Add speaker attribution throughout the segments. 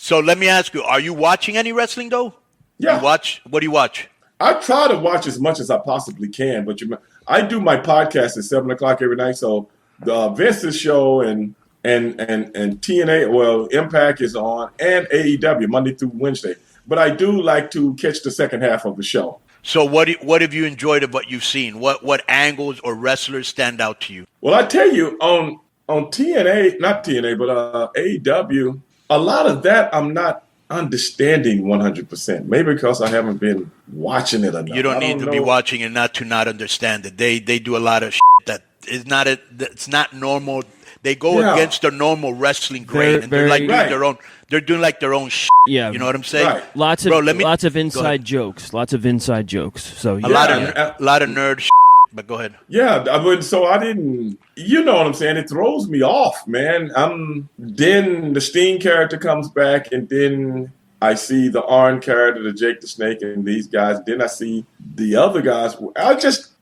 Speaker 1: So let me ask you: are you watching any wrestling though?
Speaker 2: Yeah.
Speaker 1: You watch? What do you watch?
Speaker 2: I try to watch as much as I possibly can, but I do my podcast at 7:00 every night. So the Vince's show and TNA, well, Impact is on, and AEW Monday through Wednesday. But I do like to catch the second half of the show.
Speaker 1: So what have you enjoyed of what you've seen? What angles or wrestlers stand out to you?
Speaker 2: Well, I tell you, on TNA, not TNA, but AEW, a lot of that I'm not understanding 100%. Maybe because I haven't been watching it enough.
Speaker 1: You don't need to be watching it not to not understand it. They do a lot of that is not it's not normal. They go against the normal wrestling grain, and they're like doing their own. They're doing like their own shit.
Speaker 3: Yeah,
Speaker 1: you know what I'm saying?
Speaker 2: Right.
Speaker 3: Lots of inside jokes. Lots of inside jokes. So
Speaker 1: a lot of nerd shit. But go ahead.
Speaker 2: Yeah, so I didn't. You know what I'm saying? It throws me off, man. Then the Steen character comes back, and then I see the Arn character, the Jake the Snake, and these guys. Then I see the other guys.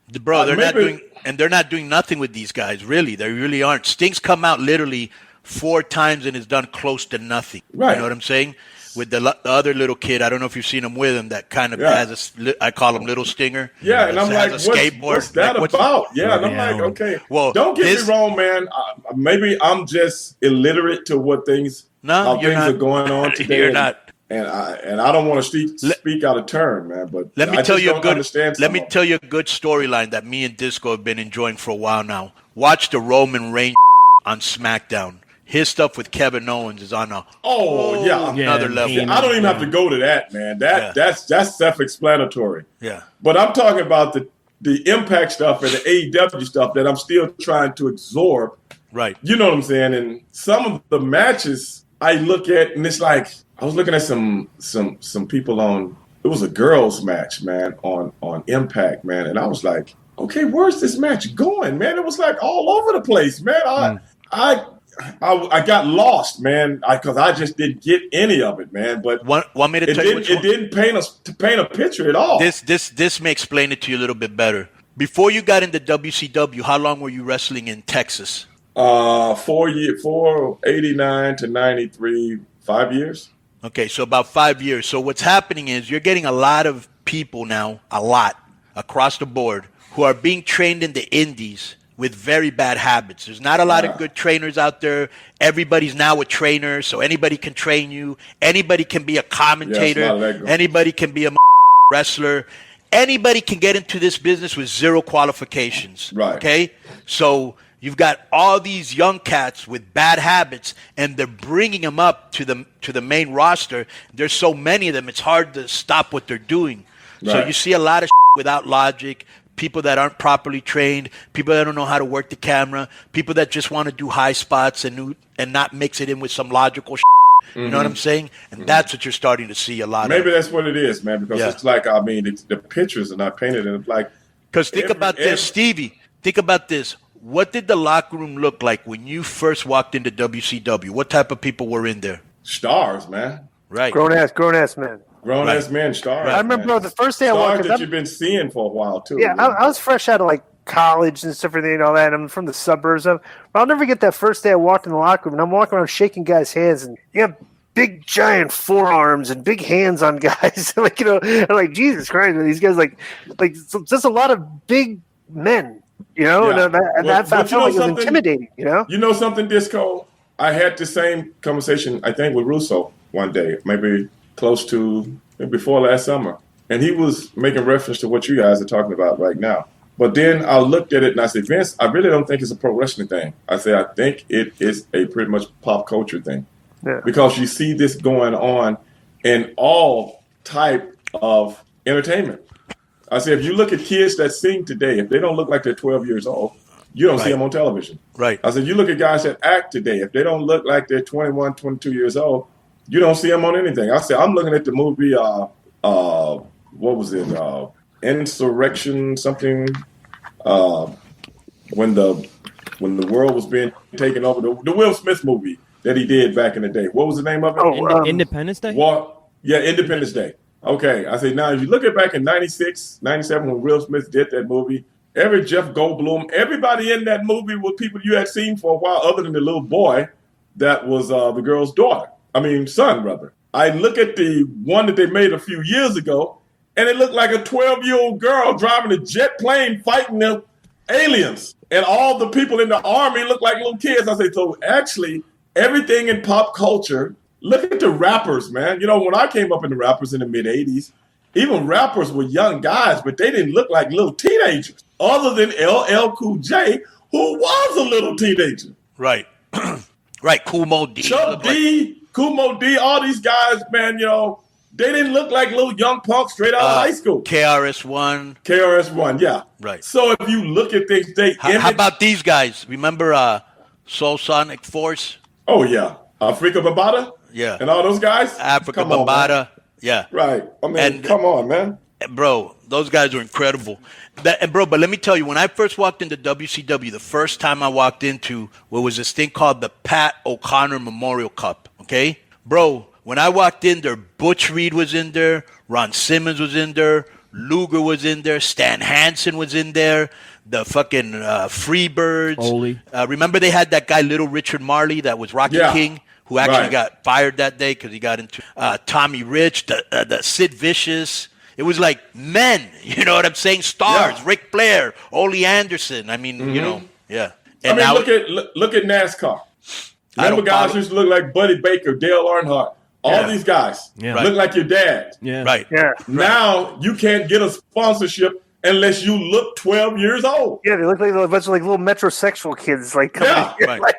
Speaker 1: They're not doing nothing with these guys. Really, they really aren't. Sting's come out literally 4 times and has done close to nothing.
Speaker 2: Right.
Speaker 1: You know what I'm saying? With the other little kid, I don't know if you've seen him with him. That kind of has I call him Little Stinger.
Speaker 2: Yeah, and I'm like, what's that about? Yeah, and I'm like, okay. Well, don't get me wrong, man. Maybe I'm just illiterate to how things are going on today.
Speaker 1: You're not.
Speaker 2: And I don't want to speak out of turn, man. But
Speaker 1: let me tell you a good storyline that me and Disco have been enjoying for a while now. Watch the Roman Reigns on SmackDown. His stuff with Kevin Owens is on another level.
Speaker 2: Yeah, I don't even have to go to that, man. That's self-explanatory.
Speaker 1: Yeah.
Speaker 2: But I'm talking about the Impact stuff and the AEW stuff that I'm still trying to absorb.
Speaker 1: Right.
Speaker 2: You know what I'm saying? And some of the matches I look at, and it's like I was looking at some people on. It was a girls' match, man, on Impact, man, and I was like, okay, where's this match going, man? It was like all over the place, man. I got lost, man, because I just didn't get any of it, man. But
Speaker 1: want me to tell you
Speaker 2: it didn't paint a picture at all.
Speaker 1: This may explain it to you a little bit better. Before you got into WCW, how long were you wrestling in Texas?
Speaker 2: 4 years, 89 to 93, 5 years.
Speaker 1: Okay, so about 5 years. So what's happening is you're getting a lot of people now, across the board, who are being trained in the indies with very bad habits. There's not a lot of good trainers out there. Everybody's now a trainer, so anybody can train you. Anybody can be a commentator. Anybody can be a wrestler. Anybody can get into this business with 0 qualifications.
Speaker 2: Right.
Speaker 1: Okay? So you've got all these young cats with bad habits, and they're bringing them up to the main roster. There's so many of them, it's hard to stop what they're doing. Right. So you see a lot of without logic, people that aren't properly trained, people that don't know how to work the camera, people that just want to do high spots and not mix it in with some logical
Speaker 2: Mm-hmm.
Speaker 1: You know what I'm saying? And that's what you're starting to see a lot of.
Speaker 2: Maybe that's what it is, man, because it's like, the pictures are not painted, and it's like.
Speaker 1: Because think about this, Stevie. Think about this. What did the locker room look like when you first walked into WCW? What type of people were in there?
Speaker 2: Stars, man.
Speaker 1: Right.
Speaker 4: Grown ass men.
Speaker 2: Grown-ass men, stars.
Speaker 4: Right. I remember the first day I walked in.
Speaker 2: Stars that you've been seeing for a while, too.
Speaker 4: Yeah, I was fresh out of, college and stuff and all that. I'm from the suburbs. But I'll never get that first day I walked in the locker room, and I'm walking around shaking guys' hands, and you have big, giant forearms and big hands on guys. I'm like, Jesus Christ, these guys, just a lot of big men, and that felt like it was intimidating,
Speaker 2: You know something, Disco? I had the same conversation, I think, with Russo one day, maybe before last summer. And he was making reference to what you guys are talking about right now. But then I looked at it and I said, Vince, I really don't think it's a pro wrestling thing. I said, I think it is a pretty much pop culture thing. Yeah. Because you see this going on in all type of entertainment. I said, if you look at kids that sing today, if they don't look like they're 12 years old, you don't see them on television.
Speaker 1: Right.
Speaker 2: I said, you look at guys that act today, if they don't look like they're 21, 22 years old, you don't see them on anything. I said, I'm looking at the movie, what was it? Insurrection, something. When the world was being taken over, the Will Smith movie that he did back in the day. What was the name of it?
Speaker 3: Independence Day?
Speaker 2: Independence Day. Okay. I say, now, if you look at back in 96, 97, when Will Smith did that movie, every Jeff Goldblum, everybody in that movie were people you had seen for a while other than the little boy that was the girl's daughter. sun rubber. I look at the one that they made a few years ago, and it looked like a 12-year-old girl driving a jet plane fighting the aliens. And all the people in the army look like little kids. I say, so actually, everything in pop culture, look at the rappers, man. When I came up in the rappers in the mid-'80s, even rappers were young guys, but they didn't look like little teenagers, other than LL Cool J, who was a little teenager.
Speaker 1: Right. Right. Kumo D.
Speaker 2: Chuck D, Kumo D, all these guys, man, they didn't look like little young punks straight out of high school.
Speaker 1: KRS-One.
Speaker 2: KRS-One, yeah.
Speaker 1: Right.
Speaker 2: So if you look at things,
Speaker 1: how about these guys? Remember Soul Sonic Force?
Speaker 2: Oh, yeah. Afrika Bambaataa?
Speaker 1: Yeah.
Speaker 2: And all those guys?
Speaker 1: Afrika Bambaataa. Yeah.
Speaker 2: Right. Come on, man.
Speaker 1: Bro, those guys are incredible. But let me tell you, when I first walked into WCW, the first time I walked into what was this thing called the Pat O'Connor Memorial Cup, okay? Bro, when I walked in there, Butch Reed was in there, Ron Simmons was in there, Luger was in there, Stan Hansen was in there, the fucking Freebirds.
Speaker 3: Ole.
Speaker 1: Remember they had that guy, Little Richard Marley, that was Rocky King, who actually got fired that day because he got into Tommy Rich, the Sid Vicious. It was like men, you know what I'm saying? Stars, Ric Flair, Ole Anderson. Yeah. And now,
Speaker 2: look at NASCAR. Remember guys who used to look like Buddy Baker, Dale Earnhardt. All these guys look like your dad.
Speaker 3: Yeah.
Speaker 1: Right.
Speaker 4: Yeah.
Speaker 2: Now you can't get a sponsorship unless you look 12 years old.
Speaker 4: Yeah, they look like a bunch of little metrosexual kids, coming in,
Speaker 1: right.
Speaker 4: right?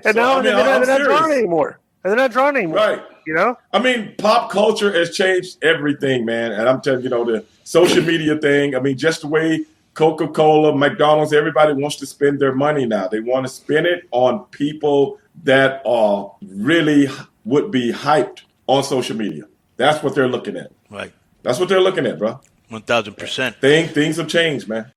Speaker 4: And now they're not drawing anymore. And they're not drawing anymore.
Speaker 2: Right. Pop culture has changed everything, man. And I'm telling you, the social media thing. Just the way Coca-Cola, McDonald's, everybody wants to spend their money now. They want to spend it on people that are really would be hyped on social media. That's what they're looking at.
Speaker 1: Right.
Speaker 2: That's what they're looking at, bro.
Speaker 1: 1,000%.
Speaker 2: Things have changed, man.